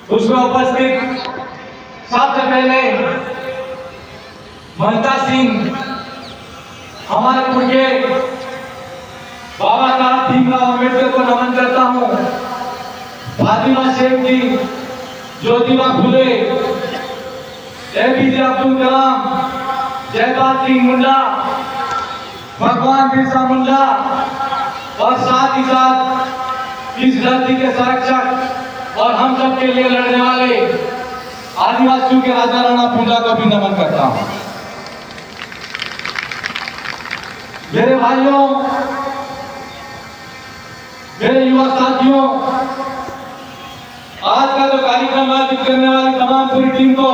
उसमें उपस्थित सबसे पहले ममता सिंह हमारे पुरखे बाबा साहब भीमराव अम्बेडकर को नमन करता हूँ। फातिमा शेख जी, ज्योतिबा फुले, एपीजे अब्दुल कलाम, जयपाल सिंह मुंडा, भगवान बिरसा मुंडा और साथ ही साथ इस धरती के संरक्षक और हम सब के लिए लड़ने वाले आदिवासियों के राजा राणा पूजा को भी नमन करता हूं। मेरे भाइयों, मेरे युवा साथियों, आज का जो कार्यक्रम आयोजित करने वाली तमाम पूरी टीम को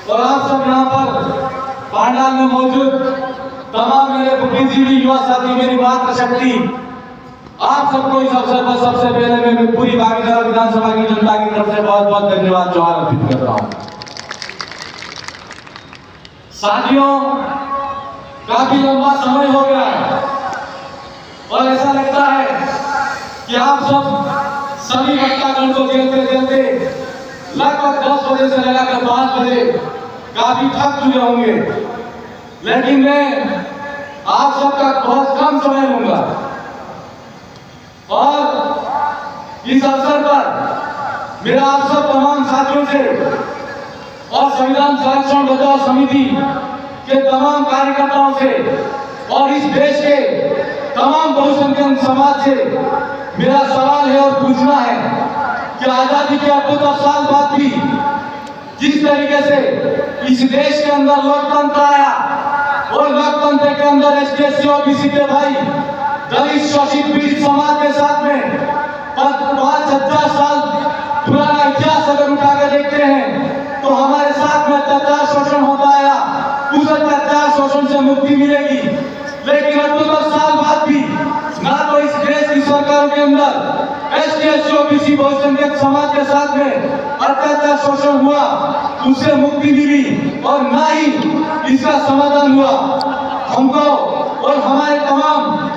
और आप सब यहाँ पर पांडाल में मौजूद तमाम मेरे बुद्धिजीवी युवा साथी, मेरी मातृशक्ति, आप सबको इस अवसर पर सबसे पहले मैं पूरी भागीदार विधानसभा की जनता की तरफ से बहुत बहुत धन्यवाद जोहार अर्पित करता हूँ। साथियों, काफी लंबा समय हो गया है और ऐसा लगता है कि आप सब सभी घटनाक्रम को देखते देखते लगभग 10 बजे से लगाकर 5 बजे काफी थक चुके होंगे, लेकिन मैं आप सबका बहुत कम समय लूंगा और इस अवसर पर मेरा आप सब तमाम साथियों से और संविधान संरक्षण बचाओ समिति के तमाम कार्यकर्ताओं से और इस देश के तमाम बहुसंख्यक समाज से मेरा सवाल है और पूछना है कि आजादी के 78 साल बाद भी जिस तरीके से इस देश के अंदर लोकतंत्र आया और लोकतंत्र के अंदर एसटी ओबीसी के भाई दलित शोषित पीड़ित समाज के साथ में 5,000 साल पुराना इतिहास अगर उठा कर देखते हैं तो हमारे साथ में अत्याचार शोषण होता आया, उस अत्याचार शोषण से मुक्ति मिलेगी। लेकिन 78 साल बाद भी ना तो इस देश की सरकार के अंदर एसटी ओबीसी बहुसंख्यक समाज के साथ में अत्याचार शोषण हुआ, उससे मुक्ति मिली और ना ही इसका समाधान हुआ। हमको और हमारे तमाम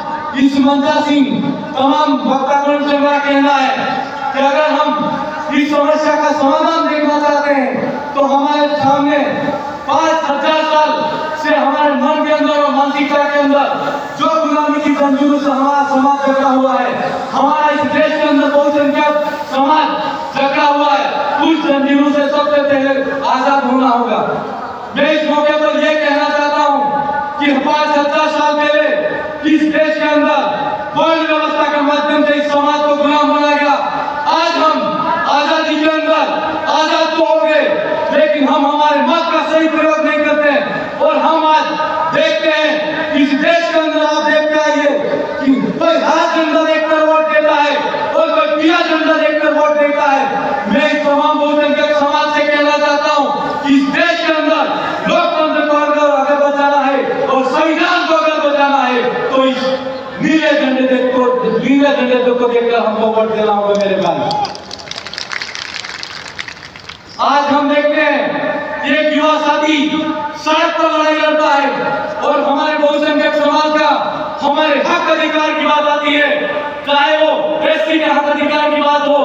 इस मंजा सिंह तमाम भक्तगण से मेरा कहना है कि अगर हम इस समस्या का समाधान देखना चाहते हैं तो हमारे सामने 5,000 साल से हमारे मन के अंदर और मानसिकता के अंदर जो गुलामी की जंजीरों से हमारा समाज जकड़ा हुआ है, हमारा इस देश के अंदर बहुसंख्यक समाज जकड़ा हुआ है, उस जंजीरों से सबसे पहले आजाद होना होगा। मैं इस मौके पर यह कहना चाहता हूँ कि 5,000 साल पहले इस देश के अंदर वर्ण व्यवस्था के माध्यम से इस समाज को गुलाम बनाया गया। आज हम आजादी के अंदर आजाद तो हो गए, लेकिन हम हमारे मत का सही प्रयोग नहीं करते और हम आज देखते हैं इस देश के अंदर आप देखते आइए कि कोई हरा झंडा देखकर वोट देता है और कोई पीला झंडा देखकर वोट देता है। मैं इस तमाम बहुसंख्यक समाज से कहना चाहता हूँ कि इस देश के अंदर लोकतंत्र को अगर बचाना है और संविधान को अगर बचाना है तो इस नीले झंडे को देखकर हमको वोट देना होगा। मेरे भाई, आज हम देखते हैं एक युवा साथी सड़क पर लड़ाई लड़ता है और हमारे बहुसंख्यक समाज का हमारे हक अधिकार की बात आती है, चाहे वो एससी के हक अधिकार की बात हो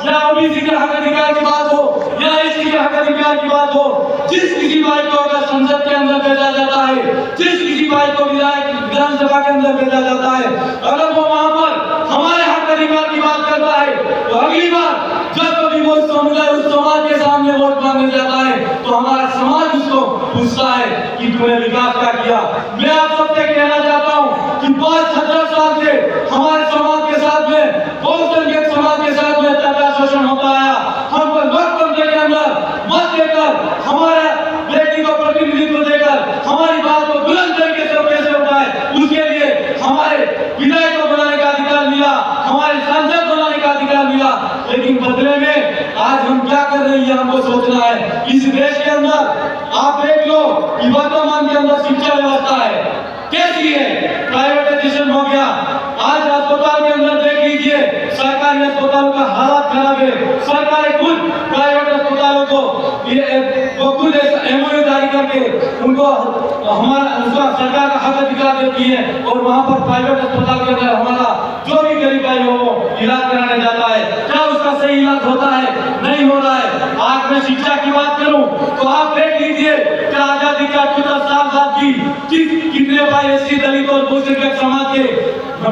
या ओबीसी के हक अधिकार की बात हो या एसटी के हक अधिकार की बात हो। जिस किसी भाई को अगर संसद के अंदर भेजा जाता है, जिस किसी भाई को विधानसभा के अंदर भेजा जाता है, अगर वो वहां पर हमारे हक अधिकार की बात करता है तो अगली बार जब कभी वो समुदाय उस समाज के सामने वोट मांगने जाता है तो हमारा समाज उसको पूछता है कि तूने विकास क्या किया। मैं आप सबसे कहना चाहता हूँ कि 5,000 साल से हमारे समाज के साथ में बहुसंख्यक समाज के साथ में अत्याचार शोषण होता आया। हमको लोकतंत्र के अंदर मत देकर, हमारे बेटी को प्रतिनिधित्व देकर हमारी बात को बुलंद तरीके से कैसे उठाए, उसके लिए हमारे विधायक को बनाने का अधिकार मिला, हमारे सांसद बनाने का अधिकार मिला, लेकिन बदले में आज हम क्या कर रहे हैं हमको सोचना है। इस देश के अंदर आप देख लो कि वर्तमान के अंदर शिक्षा व्यवस्था है कैसी है, प्राइवेटाइजेशन हो गया। आज अस्पताल के अंदर देख लीजिए, सरकारी अस्पतालों का हालत खराब है। सरकारें खुद प्राइवेट अस्पतालों को वो खुद एमओयू जारी करके उनको उसका सरकार का हक अधिकार देती है और वहाँ पर प्राइवेट अस्पताल के अंदर हमारा जो भी गरीब भाई हो इलाज कराने जाता है, क्या उसका सही इलाज होता है? नहीं हो रहा है। आज मैं शिक्षा की बात करूं तो आप देख लीजिए कि आजादी के 78 साल बाद की कितने भाई एससी दलित और बहुसंख्यक समाज के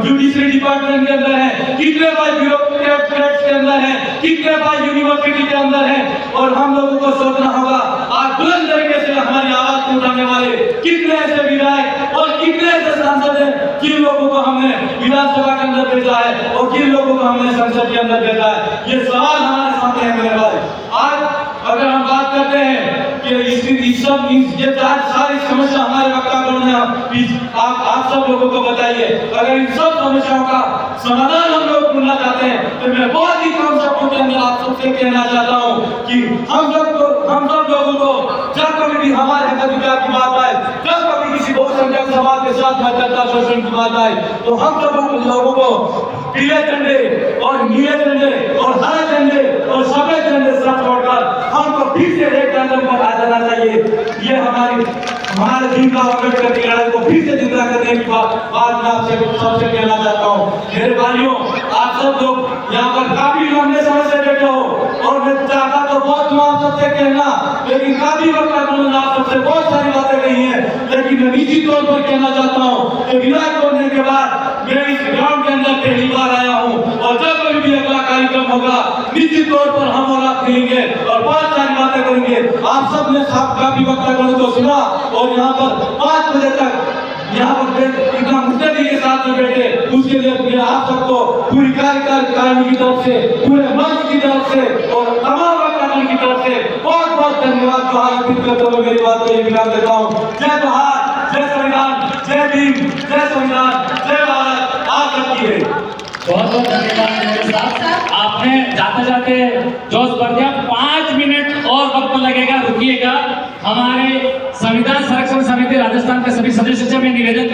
जुडिशरी डिपार्टमेंट के अंदर है, कितने भाई ब्यूरोक्रेट्स के अंदर है, कितने भाई यूनिवर्सिटी के अंदर है। और हम लोगों को सोचना होगा आज बुलंद तरीके से हमारी आवाज को उठाने वाले कितने ऐसे विधायक और कितने ऐसे सांसद हैं, किन लोगों को हमने विधानसभा के अंदर भेजा है और किन लोगों को हमने संसद के अंदर भेजा है। ये सवाल हमारे सामने है मेरे भाई। आज अगर हम बात करते हैं कि ये सारी समस्या हमारे वक्तागणों ने आप सब लोगों को बताइए, अगर इन सब समस्याओं का समाधान हम लोग ढूंढना चाहते हैं तो मैं बहुत ही कम शब्दों के अंदर आप सबसे कहना चाहता हूँ कि हम सब लोगों को जब कभी भी हमारे हक अधिकार की बात आए, जब कभी किसी बहुसंख्यक समाज के साथ मध्यस्थता शोषण की बात आए, तो हम सब लोगों को पीले झंडे और नीले झंडे और हरे झंडे और सफेद झंडे सब छोड़कर हमको फिर से एक कदम पर आ जाना चाहिए। ये हमारे भीमराव अम्बेडकर की लड़ाई को फिर से जिंदा करने की बात मैं आपसे सबसे कहना चाहता हूँ। मेरे भाइयों, आप सब लोग यहाँ पर काफी लंबे समय से बैठे हो और मैं चाहता तो बहुत आप सबसे कहना, लेकिन काफी वक्त आप सबसे बहुत सारी बातें कही है, लेकिन मैं निश्चित तौर पर कहना चाहता हूँ कि विधायक होने के बाद मैं इस ग्राउंड के अंदर पहली बार आया हूँ और जब कभी भी अगला कार्यक्रम होगा निश्चित तौर पर हम और आप मिलेंगे और बहुत सारी बातें करेंगे। आप सब ने काफी वक्तागणों को सुना और यहाँ पर 5 बजे तक यहाँ पर इतना मुस्तैदी के साथ में बैठे, उसके लिए मैं आप सबको पूरी कार्यकारिणी की तरफ से, पूरे मंच की तरफ से और तमाम वक्तागण की तरफ से बहुत बहुत धन्यवाद जोहार अर्पित करते हुए मेरी बात को ये विराम देता हूँ। जय जोहार, जय संविधान, जय भीम, जय संविधान, जय भारत, आप सबकी है। बहुत बहुत धन्यवाद मेरे साहब, आपने जाते जाते जोश भर दिया। 5 मिनट और वक्त लगेगा, रुकिएगा। हमारे संविधान संरक्षण समिति राजस्थान के सभी सदस्यों से मैं निवेदन